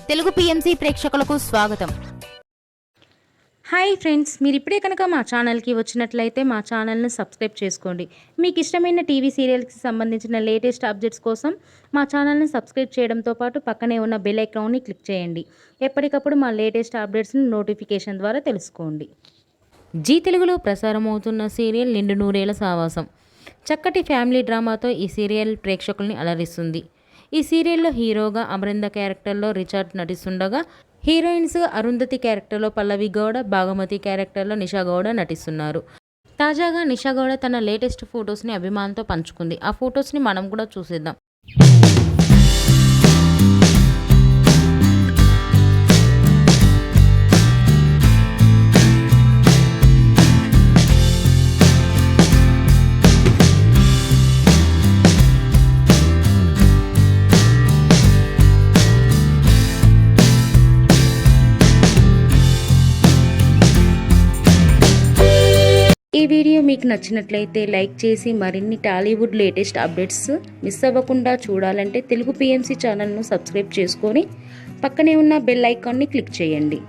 Telugu PMC ప్రేక్షకులకు స్వాగతం. Hi friends, మీరు ఇప్పుడే కనుక మా ఛానల్కి వచ్చినట్లయితే మా ఛానల్ని సబ్స్క్రైబ్ చేసుకోండి. మీకు ఇష్టమైన టీవీ సీరియల్కి సంబంధించిన లేటెస్ట్ అప్డేట్స్ కోసం మా ఛానల్ని సబ్స్క్రైబ్ చేయడంతో పాటు పక్కనే ఉన్న బెల్ ఐకాన్ని క్లిక్ చేయండి. ఎప్పటికప్పుడు మా లేటెస్ట్ అప్డేట్స్ని నోటిఫికేషన్ ద్వారా తెలుసుకోండి. జీ తెలుగులో ప్రసారమవుతున్న సీరియల్ నిండు నూరేళ్ల సావాసం. చక్కటి ఫ్యామిలీ డ్రామాతో ఈ సీరియల్ ప్రేక్షకుల్ని అలరిస్తుంది. ఈ సీరియల్లో హీరోగా అమరింద క్యారెక్టర్లో రిచర్డ్ నటిస్తుండగా, హీరోయిన్స్ అరుంధతి క్యారెక్టర్లో పల్లవి గౌడ, భాగమతి క్యారెక్టర్లో నిషా గౌడ నటిస్తున్నారు. తాజాగా నిషా గౌడ తన లేటెస్ట్ ఫొటోస్ని అభిమానులతో పంచుకుంది. ఆ ఫొటోస్ని మనం కూడా చూసేద్దాం. ఈ వీడియో మీకు నచ్చినట్లయితే లైక్ చేసి మరిన్ని టాలీవుడ్ లేటెస్ట్ అప్డేట్స్ మిస్ అవ్వకుండా చూడాలంటే తెలుగు పిఎంసి ఛానల్ను సబ్స్క్రైబ్ చేసుకొని పక్కనే ఉన్న బెల్ ఐకాన్ని క్లిక్ చేయండి.